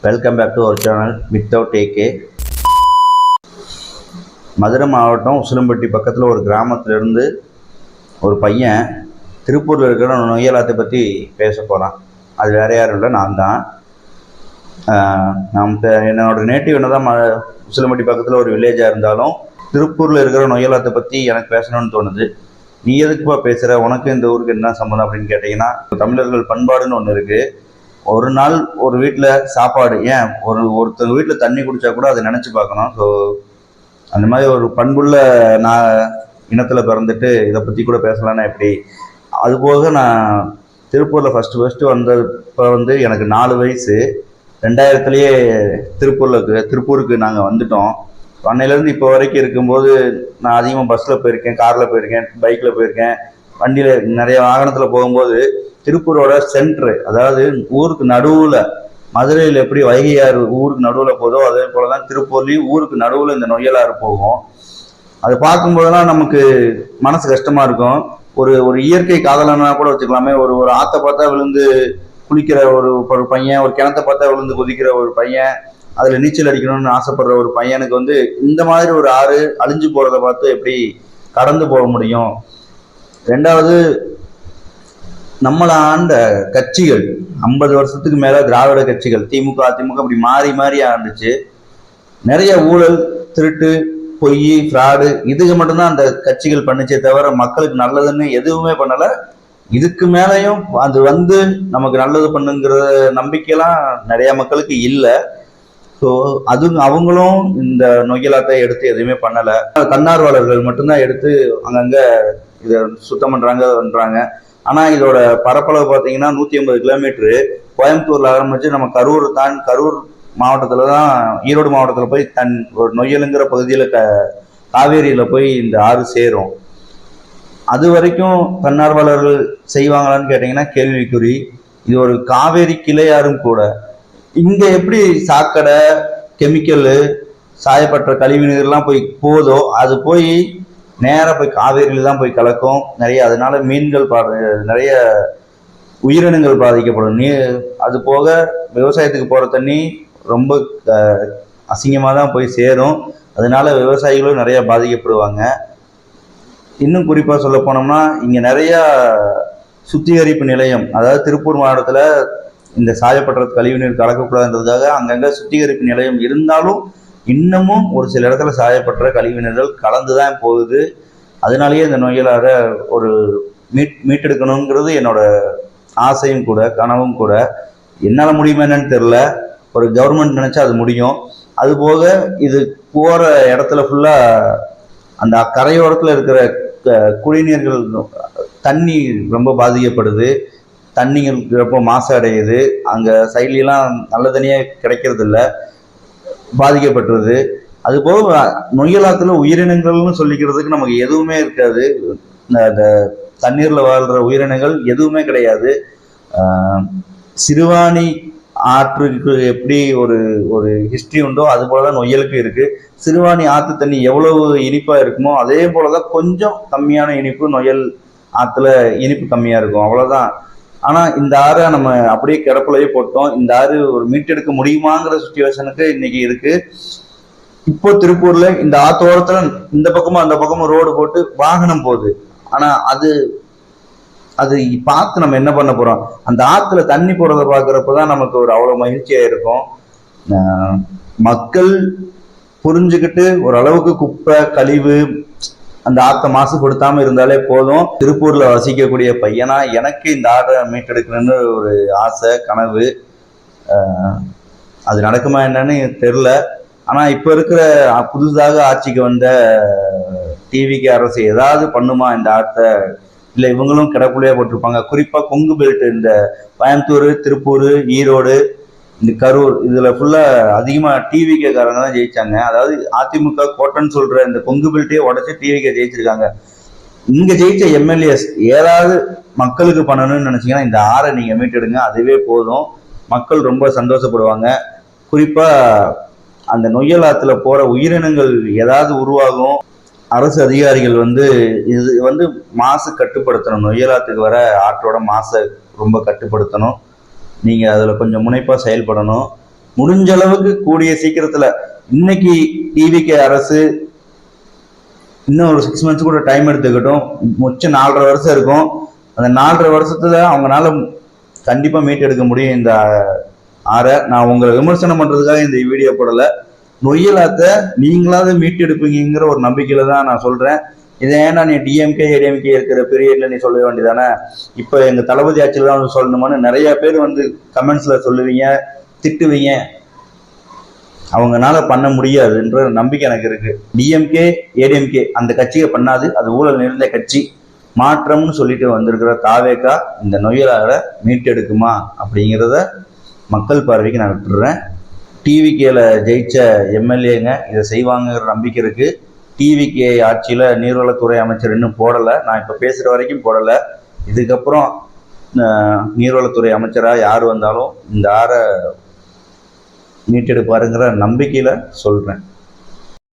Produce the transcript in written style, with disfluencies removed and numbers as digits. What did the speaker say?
Welcome back to our channel without AK. Madurai மாவட்டம் உசிலம்பட்டி பக்கத்தில் ஒரு கிராமத்திலேருந்து ஒரு பையன் திருப்பூரில் இருக்கிற நொய்யலாத்தை பற்றி பேச போகிறான். அது வேறு யாரும் இல்லை, நான் தான். என்னோடய நேட்டிவ் என்ன தான் உசிலம்பட்டி பக்கத்தில் ஒரு வில்லேஜாக இருந்தாலும் திருப்பூரில் இருக்கிற நொய்யலாத்தை பற்றி எனக்கு பேசணும்னு தோணுது. நீ எதுக்குப்பா பேசுகிற, உனக்கு இந்த ஊருக்கு என்ன சம்மந்தம் அப்படின்னு கேட்டிங்கன்னா, தமிழர்கள் பண்பாடுன்னு ஒன்று இருக்குது. ஒரு நாள் ஒரு வீட்டில் சாப்பாடு, ஏன் ஒருத்தர் வீட்டில் தண்ணி குடித்தா கூட அதை நினச்சி பார்க்கணும். ஸோ அந்த மாதிரி ஒரு பண்புள்ள நான் இனத்தில் பிறந்துட்டு இதை பற்றி கூட பேசலான்னா எப்படி? அதுபோக நான் திருப்பூரில் ஃபஸ்ட்டு வந்தப்போ எனக்கு 4 வயசு. 2000-லேயே திருப்பூருக்கு நாங்கள் வந்துட்டோம். அன்னையிலேருந்து இப்போ வரைக்கும் இருக்கும்போது நான் அதிகமாக பஸ்ஸில் போயிருக்கேன், காரில் போயிருக்கேன், பைக்கில் போயிருக்கேன், வண்டியில் நிறைய வாகனத்தில் போகும்போது திருப்பூரோட சென்ட்ரு, அதாவது ஊருக்கு நடுவில், மதுரையில் எப்படி வைகையாறு ஊருக்கு நடுவில் போதோ அதே போல தான் திருப்பூர்லேயும் ஊருக்கு நடுவில் இந்த நொய்யலாறு போகும். அதை பார்க்கும்போதெல்லாம் நமக்கு மனசு கஷ்டமாக இருக்கும். ஒரு இயற்கை காதலனா கூட வச்சுக்கலாமே. ஒரு ஆற்றை பார்த்தா விழுந்து குளிக்கிற ஒரு பையன், ஒரு கிணத்தை பார்த்தா விழுந்து குதிக்கிற ஒரு பையன், அதில் நீச்சல் அடிக்கணும்னு ஆசைப்படுற ஒரு பையனுக்கு இந்த மாதிரி ஒரு ஆறு அழிஞ்சு போகிறத பார்த்து எப்படி கடந்து போக முடியும்? ரெண்டாவது, நம்மளை ஆண்ட கட்சிகள் 50 வருஷத்துக்கு மேலே திராவிட கட்சிகள் திமுக அதிமுக அப்படி மாறி ஆண்டுச்சு. நிறைய ஊழல், திருட்டு, பொய், ஃப்ராடு இதுக்கு மட்டும்தான் அந்த கட்சிகள் பண்ணுச்சே தவிர மக்களுக்கு நல்லதுன்னு எதுவுமே பண்ணலை. இதுக்கு மேலேயும் அது நமக்கு நல்லது பண்ணுங்கிற நம்பிக்கையெல்லாம் நிறைய மக்களுக்கு இல்லை. ஸோ அவங்களும் இந்த நொய்யலாத்தை எடுத்து எதுவுமே பண்ணலை. தன்னார்வலர்கள் மட்டும்தான் எடுத்து அங்கங்கே இதை சுத்தம் பண்ணுறாங்க. ஆனால் இதோட பரப்பளவு பார்த்தீங்கன்னா 150 கிலோமீட்டரு. கோயம்புத்தூரில் ஆரம்பித்து நம்ம கரூர் மாவட்டத்தில் தான், ஈரோடு மாவட்டத்தில் போய் ஒரு நொய்யலுங்கிற பகுதியில் காவேரியில் போய் இந்த ஆறு சேரும். அது வரைக்கும் தன்னார்வலர்கள் செய்வாங்களான்னு கேட்டிங்கன்னா கேள்விக்குறி. இது ஒரு காவேரி கிளையாரும் கூட. இங்கே எப்படி சாக்கடை, கெமிக்கலு, சாயப்பட்ட கழிவு நீர்லாம் போதோ அது போய் நேராக போய் காவேரியில் தான் போய் கலக்கும். அதனால மீன்கள் நிறைய உயிரினங்கள் பாதிக்கப்படும். அது போக விவசாயத்துக்கு போகிற தண்ணி ரொம்ப அசிங்கமாக தான் போய் சேரும். அதனால விவசாயிகளும் நிறைய பாதிக்கப்படுவாங்க. இன்னும் குறிப்பாக சொல்ல போனோம்னா, இங்கே நிறையா சுத்திகரிப்பு நிலையம், அதாவது திருப்பூர் மாவட்டத்தில் இந்த சாயப்பட்ட கழிவுநீர் கலக்கக்கூடாதுன்றதுக்காக அங்கங்கே சுத்திகரிப்பு நிலையம் இருந்தாலும் இன்னமும் ஒரு சில இடத்துல சாயப்பட்ட கழிவுநீர்கள் கலந்து தான் போகுது. அதனாலேயே இந்த நொய்யலாற ஒரு மீட்டெடுக்கணுங்கிறது என்னோட ஆசையும் கூட, கனவும் கூட. என்னால் முடியுமா என்னன்னு தெரில. ஒரு கவர்மெண்ட் நினச்சா அது முடியும். அதுபோக இது போகிற இடத்துல ஃபுல்லாக அந்த கரையோரத்தில் இருக்கிற குடிநீர்கள் தண்ணி ரொம்ப பாதிக்கப்படுது. தண்ணிகள் ரொம்ப மாசு அடையுது. அங்கே சைட்லாம் நல்ல தண்ணியாக கிடைக்கிறது இல்லை, பாதிக்கப்பட்டுருது. அதுபோக நொய்யலாத்துல உயிரினங்கள்னு சொல்லிக்கிறதுக்கு நமக்கு எதுவுமே இருக்காது. இந்த தண்ணீரில் வாழ்கிற உயிரினங்கள் எதுவுமே கிடையாது. சிறுவாணி ஆற்றுக்கு எப்படி ஒரு ஹிஸ்ட்ரி உண்டோ அது போல தான் நொய்யலுக்கு இருக்குது. சிறுவாணி ஆற்று தண்ணி எவ்வளவு இனிப்பாக இருக்குமோ அதே போல தான் கொஞ்சம் கம்மியான இனிப்பு நொய்யல் ஆற்றுல இனிப்பு கம்மியாக இருக்கும், அவ்வளோதான். ஆனால் இந்த ஆறை நம்ம அப்படியே கிடப்புலையே போட்டோம். இந்த ஆறு ஒரு மீட்டெடுக்க முடியுமாங்கிற சுச்சுவேஷனுக்கு இன்னைக்கு இருக்குது. இப்போ திருப்பூர்ல இந்த ஆத்தோரத்துல இந்த பக்கமும் அந்த பக்கமும் ரோடு போட்டு வாகனம் போகுது. ஆனா அது பார்த்து நம்ம என்ன பண்ண போறோம்? அந்த ஆத்துல தண்ணி போறதை பார்க்கறப்பதான் நமக்கு அவ்வளவு மகிழ்ச்சியா இருக்கும். மக்கள் புரிஞ்சுக்கிட்டு ஓரளவுக்கு குப்பை, கழிவு, அந்த ஆற்றை மாசுபடுத்தாம இருந்தாலே போதும். திருப்பூர்ல வசிக்கக்கூடிய பையனா எனக்கு இந்த ஆற்றை மீட்டெடுக்கணும்னு ஒரு ஆசை, கனவு. அது நடக்குமா என்னன்னு தெரில. ஆனால் இப்போ இருக்கிற புதுசாக ஆட்சிக்கு வந்த டிவிக்கு அரசு ஏதாவது பண்ணுமா இந்த ஆற்றை? இல்லை இவங்களும் கிடப்புலையே போட்டிருப்பாங்க. குறிப்பாக கொங்கு பெல்ட், இந்த கோயம்புத்தூர், திருப்பூர், ஈரோடு, இந்த கரூர், இதில் ஃபுல்லாக அதிகமாக டிவிகே காரங்க தான் ஜெயிச்சாங்க. அதாவது அதிமுக கோட்டைன்னு சொல்கிற இந்த கொங்கு பெல்ட்டையே உடச்சி டிவிகே ஜெயிச்சிருக்காங்க. இங்கே ஜெயிச்ச எம்எல்ஏஸ் ஏதாவது மக்களுக்கு பண்ணணும்னு நினச்சிங்கன்னா இந்த ஆறை நீங்கள் மீட்டெடுங்க, அதுவே போதும். மக்கள் ரொம்ப சந்தோஷப்படுவாங்க. குறிப்பாக அந்த நொய்யலாத்துல போற உயிரினங்கள் ஏதாவது உருவாகும். அரசு அதிகாரிகள் இது மாசு கட்டுப்படுத்தணும். நொய்யலாத்துக்கு வர ஆற்றோட மாசை ரொம்ப கட்டுப்படுத்தணும். நீங்க அதுல கொஞ்சம் முனைப்பா செயல்படணும். முடிஞ்ச அளவுக்கு கூடிய சீக்கிரத்துல, இன்னைக்கு டிவிகே அரசு இன்னும் ஒரு 6 months கூட டைம் எடுத்துக்கிட்டும், மிச்சம் 4.5 வருஷம் இருக்கும். அந்த 4.5 வருஷத்துல அவங்களால கண்டிப்பா மீட்டெடுக்க முடியும் இந்த ஆறை. நான் உங்களை விமர்சனம் பண்றதுக்காக இந்த வீடியோ போடல. நொய்யலாத்தை நீங்களாவது மீட்டெடுப்பீங்கிற ஒரு நம்பிக்கையில தான் நான் சொல்றேன். இதை ஏன்னா நீ டிஎம்கே ஏடிஎம்கே இருக்கிற பீரியட்ல நீ சொல்ல வேண்டியதானே, இப்ப எங்க தளபதி ஆட்சியில் தான் சொல்லணுமான்னு நிறைய பேர் வந்து கமெண்ட்ஸ்ல சொல்லுவீங்க, திட்டுவீங்க. அவங்கனால பண்ண முடியாதுன்ற நம்பிக்கை எனக்கு இருக்கு. டிஎம்கே ஏடிஎம்கே அந்த கட்சியை பண்ணாது, அது ஊழல் நிறைந்த கட்சி. மாற்றம்னு சொல்லிட்டு வந்திருக்கிற தாவேகா இந்த நொய்யலாக மீட்டெடுக்குமா அப்படிங்கிறத மக்கள் பார்வைக்கு நான் விட்டுடுறேன். டிவிகேல ஜெயிச்ச எம்எல்ஏங்க இதை செய்வாங்கிற நம்பிக்கை இருக்கு. டிவிகே ஆட்சியில நீர்வளத்துறை அமைச்சர் இன்னும் போடலை, நான் இப்போ பேசுகிற வரைக்கும் போடலை. இதுக்கப்புறம் நீர்வளத்துறை அமைச்சராக யார் வந்தாலும் இந்த ஆறை மீட்டெடுப்பாருங்கிற நம்பிக்கையில் சொல்கிறேன்.